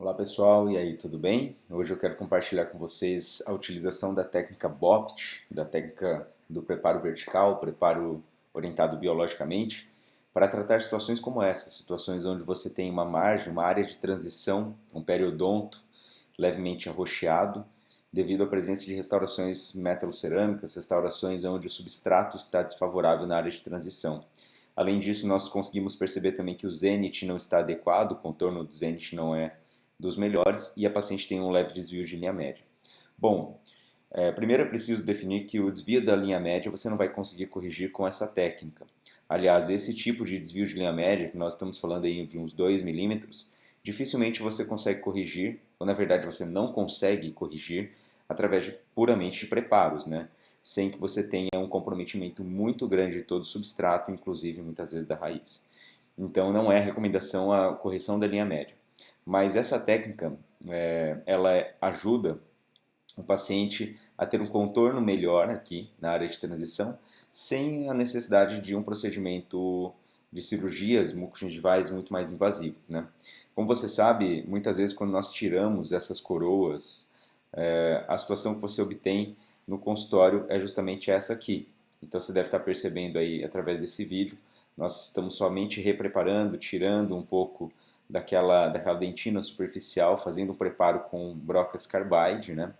Olá pessoal, e aí, tudo bem? Hoje eu quero compartilhar com vocês a utilização da técnica BOPT, da técnica do preparo vertical, preparo orientado biologicamente, para tratar situações como essa, situações onde você tem uma margem, uma área de transição, um periodonto levemente arroxeado, devido à presença de restaurações metalocerâmicas, restaurações onde o substrato está desfavorável na área de transição. Além disso, nós conseguimos perceber também que o zenit não está adequado, o contorno do zenit não é dos melhores e a paciente tem um leve desvio de linha média. Bom, primeiro é preciso definir que o desvio da linha média você não vai conseguir corrigir com essa técnica. Aliás, esse tipo de desvio de linha média, que nós estamos falando aí de uns 2 milímetros, dificilmente você consegue corrigir, ou na verdade você não consegue corrigir, através puramente de preparos, né? Sem que você tenha um comprometimento muito grande de todo o substrato, inclusive muitas vezes da raiz. Então não é recomendação a correção da linha média. Mas essa técnica, ela ajuda o paciente a ter um contorno melhor aqui na área de transição, sem a necessidade de um procedimento de cirurgias mucogengivais muito mais invasivos, né? Como você sabe, muitas vezes quando nós tiramos essas coroas, a situação que você obtém no consultório é justamente essa aqui. Então você deve estar percebendo aí através desse vídeo, nós estamos somente repreparando, tirando um pouco daquela dentina superficial, fazendo um preparo com brocas carbide, né?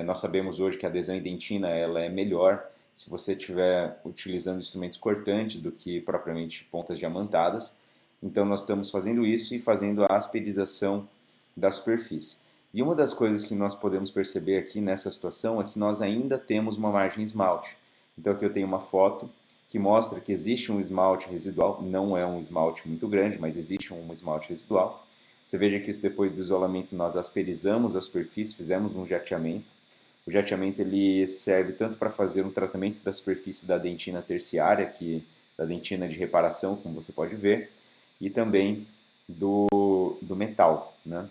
Nós sabemos hoje que a adesão em dentina ela é melhor se você estiver utilizando instrumentos cortantes do que propriamente pontas diamantadas. Então nós estamos fazendo isso e fazendo a asperização da superfície. E uma das coisas que nós podemos perceber aqui nessa situação é que nós ainda temos uma margem esmalte. Então aqui eu tenho uma foto que mostra que existe um esmalte residual, não é um esmalte muito grande, mas existe um esmalte residual. Você veja que isso depois do isolamento nós asperizamos a superfície, fizemos um jateamento. O jateamento ele serve tanto para fazer um tratamento da superfície da dentina terciária, da dentina de reparação, como você pode ver, e também do metal, né?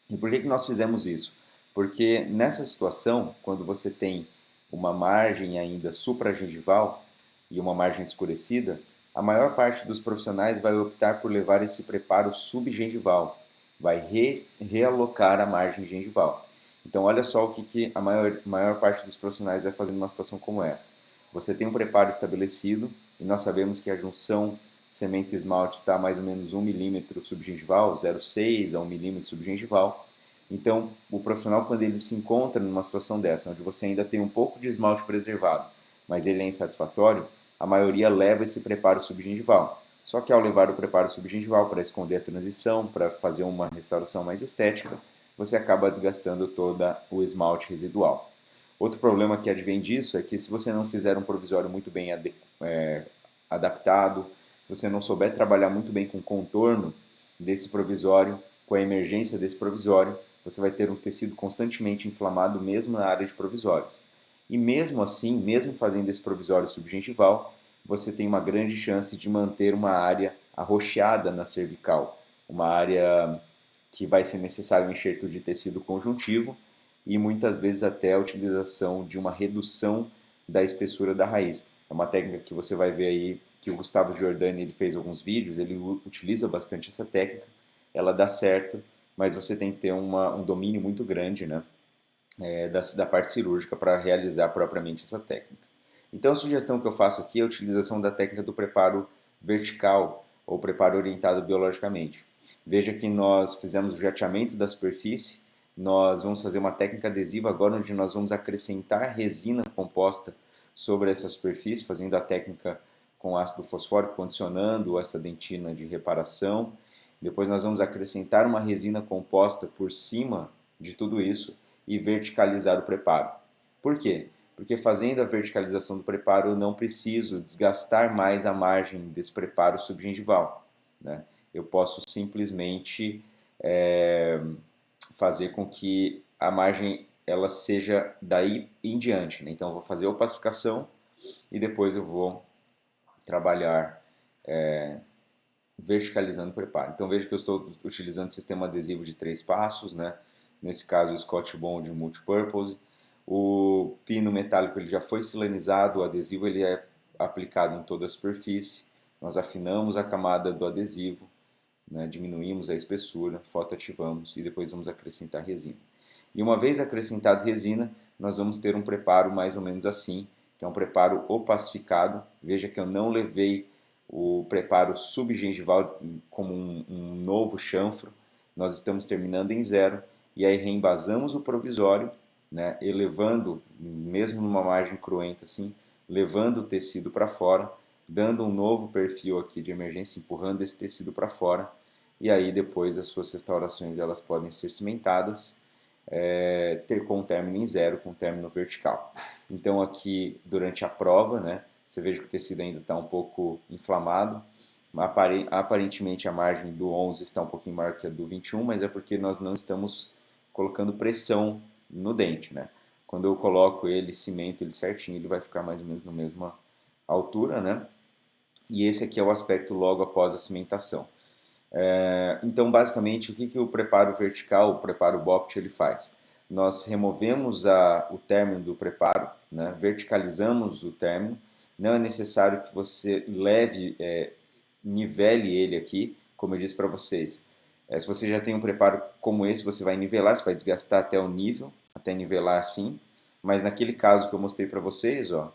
E por que nós fizemos isso? Porque nessa situação, quando você tem uma margem ainda supragengival e uma margem escurecida, a maior parte dos profissionais vai optar por levar esse preparo subgengival, vai realocar a margem gengival. Então, olha só o que a maior parte dos profissionais vai fazer numa situação como essa. Você tem um preparo estabelecido e nós sabemos que a junção semente-esmalte está a mais ou menos 1 milímetro subgengival, 0,6 a 1 milímetro subgengival. Então, o profissional, quando ele se encontra numa situação dessa, onde você ainda tem um pouco de esmalte preservado, mas ele é insatisfatório, a maioria leva esse preparo subgengival. Só que ao levar o preparo subgengival para esconder a transição, para fazer uma restauração mais estética, você acaba desgastando todo o esmalte residual. Outro problema que advém disso é que se você não fizer um provisório muito bem adaptado, se você não souber trabalhar muito bem com o contorno desse provisório, com a emergência desse provisório, você vai ter um tecido constantemente inflamado mesmo na área de provisórios. E mesmo assim, mesmo fazendo esse provisório subgengival, você tem uma grande chance de manter uma área arroxeada na cervical, uma área que vai ser necessário um enxerto de tecido conjuntivo e muitas vezes até a utilização de uma redução da espessura da raiz. É uma técnica que você vai ver aí que o Gustavo Giordani ele fez alguns vídeos, ele utiliza bastante essa técnica, ela dá certo, mas você tem que ter um domínio muito grande, né, da parte cirúrgica para realizar propriamente essa técnica. Então a sugestão que eu faço aqui é a utilização da técnica do preparo vertical ou preparo orientado biologicamente. Veja que nós fizemos o jateamento da superfície, nós vamos fazer uma técnica adesiva agora onde nós vamos acrescentar resina composta sobre essa superfície, fazendo a técnica com ácido fosfórico, condicionando essa dentina de reparação. Depois nós vamos acrescentar uma resina composta por cima de tudo isso e verticalizar o preparo. Por quê? Porque fazendo a verticalização do preparo eu não preciso desgastar mais a margem desse preparo subgengival, né? Eu posso simplesmente fazer com que a margem ela seja daí em diante, né? Então eu vou fazer a opacificação e depois eu vou trabalhar verticalizando o preparo. Então veja que eu estou utilizando sistema adesivo de 3 passos, né? Nesse caso o Scotch Bond Multipurpose. O pino metálico ele já foi silanizado, o adesivo ele é aplicado em toda a superfície. Nós afinamos a camada do adesivo, né? Diminuímos a espessura, fotoativamos e depois vamos acrescentar resina. E uma vez acrescentada resina, nós vamos ter um preparo mais ou menos assim, que é um preparo opacificado. Veja que eu não levei o preparo subgengival como um novo chanfro. Nós estamos terminando em zero e aí reembasamos o provisório, né, elevando, mesmo numa margem cruenta assim, levando o tecido para fora, dando um novo perfil aqui de emergência, empurrando esse tecido para fora. E aí depois as suas restaurações elas podem ser cimentadas, ter com término em zero, com término vertical. Então aqui durante a prova, né, você veja que o tecido ainda está um pouco inflamado. Aparentemente a margem do 11 está um pouquinho maior que a do 21, mas é porque nós não estamos colocando pressão no dente, né? Quando eu coloco ele, cimento ele certinho, ele vai ficar mais ou menos na mesma altura, né? E esse aqui é o aspecto logo após a cimentação. Então, basicamente, o que o preparo vertical, o preparo BOPT, ele faz? Nós removemos o término do preparo, né? Verticalizamos o término. Não é necessário que você nivele ele aqui, como eu disse para vocês. Se você já tem um preparo como esse, você vai nivelar, você vai desgastar até o nível, até nivelar assim. Mas naquele caso que eu mostrei para vocês, ó,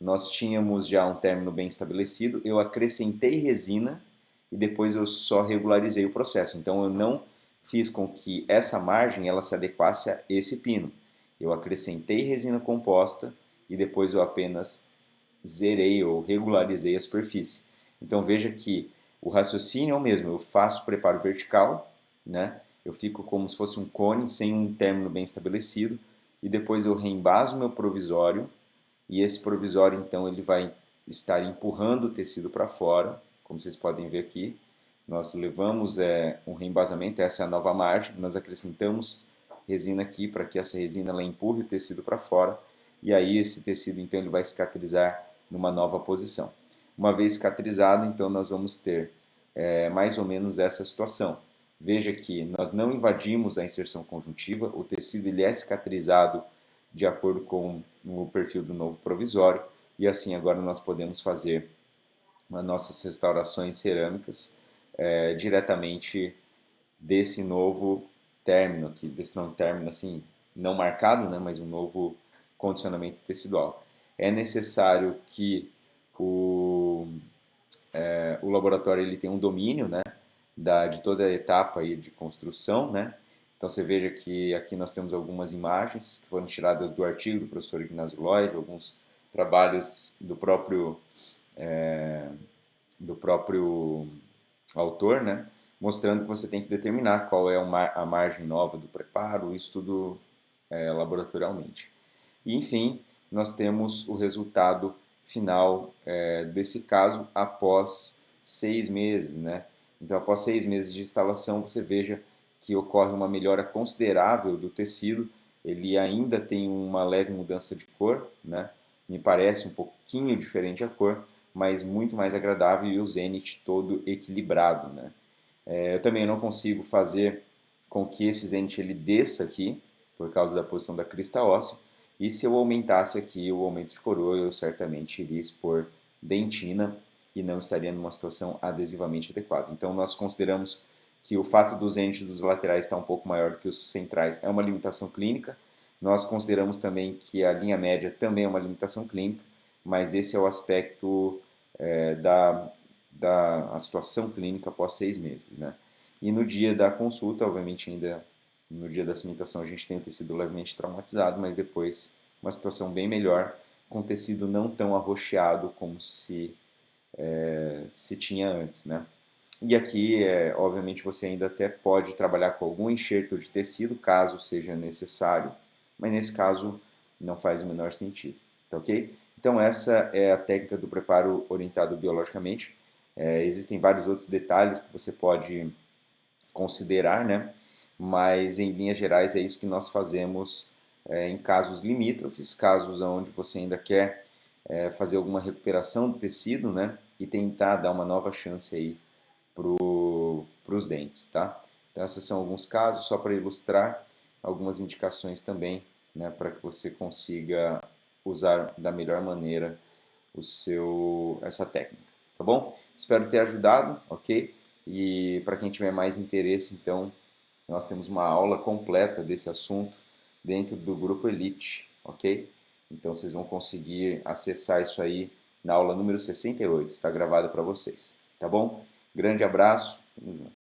nós tínhamos já um término bem estabelecido, eu acrescentei resina e depois eu só regularizei o processo. Então eu não fiz com que essa margem ela se adequasse a esse pino. Eu acrescentei resina composta e depois eu apenas zerei ou regularizei a superfície. Então veja que o raciocínio é o mesmo, eu faço o preparo vertical, né? Eu fico como se fosse um cone sem um término bem estabelecido e depois eu reembaso o meu provisório e esse provisório então ele vai estar empurrando o tecido para fora, como vocês podem ver aqui. Nós levamos um reembasamento, essa é a nova margem, nós acrescentamos resina aqui para que essa resina ela empurre o tecido para fora e aí esse tecido então ele vai cicatrizar numa nova posição. Uma vez cicatrizado, então nós vamos ter mais ou menos essa situação. Veja que nós não invadimos a inserção conjuntiva, o tecido ele é cicatrizado de acordo com o perfil do novo provisório e assim agora nós podemos fazer as nossas restaurações cerâmicas diretamente desse novo término aqui, desse não término assim, não marcado, né, mas um novo condicionamento tecidual. É necessário que o laboratório ele tenha um domínio, né, de toda a etapa aí de construção, né? Então você veja que aqui nós temos algumas imagens que foram tiradas do artigo do professor Ignazio Lloyd, alguns trabalhos do próprio autor, né? Mostrando que você tem que determinar qual é a margem nova do preparo, isso tudo laboratorialmente. E, enfim, nós temos o resultado final desse caso após 6 meses, né? Então, após 6 meses de instalação, você veja que ocorre uma melhora considerável do tecido. Ele ainda tem uma leve mudança de cor, né? Me parece um pouquinho diferente a cor, mas muito mais agradável e o zenith todo equilibrado, né? Eu também não consigo fazer com que esse zenith ele desça aqui, por causa da posição da crista óssea, e se eu aumentasse aqui o aumento de coroa, eu certamente iria expor dentina e não estaria numa situação adesivamente adequada. Então nós consideramos que o fato dos entes dos laterais estar um pouco maior do que os centrais é uma limitação clínica. Nós consideramos também que a linha média também é uma limitação clínica, mas esse é o aspecto da situação clínica após 6 meses, né? E no dia da consulta, obviamente ainda no dia da cimentação a gente tem o tecido levemente traumatizado, mas depois uma situação bem melhor, com o tecido não tão arroxeado como se tinha antes, né? E aqui, obviamente, você ainda até pode trabalhar com algum enxerto de tecido, caso seja necessário, mas nesse caso não faz o menor sentido, tá ok? Então essa é a técnica do preparo orientado biologicamente. Existem vários outros detalhes que você pode considerar, né? Mas em linhas gerais é isso que nós fazemos em casos limítrofes, casos onde você ainda quer fazer alguma recuperação do tecido, né? E tentar dar uma nova chance aí para os dentes, tá? Então esses são alguns casos, só para ilustrar algumas indicações também, né? Para que você consiga usar da melhor maneira essa técnica, tá bom? Espero ter ajudado, ok? E para quem tiver mais interesse, então, nós temos uma aula completa desse assunto dentro do grupo Elite, ok? Então vocês vão conseguir acessar isso aí na aula número 68, está gravado para vocês, tá bom? Grande abraço, tamo junto.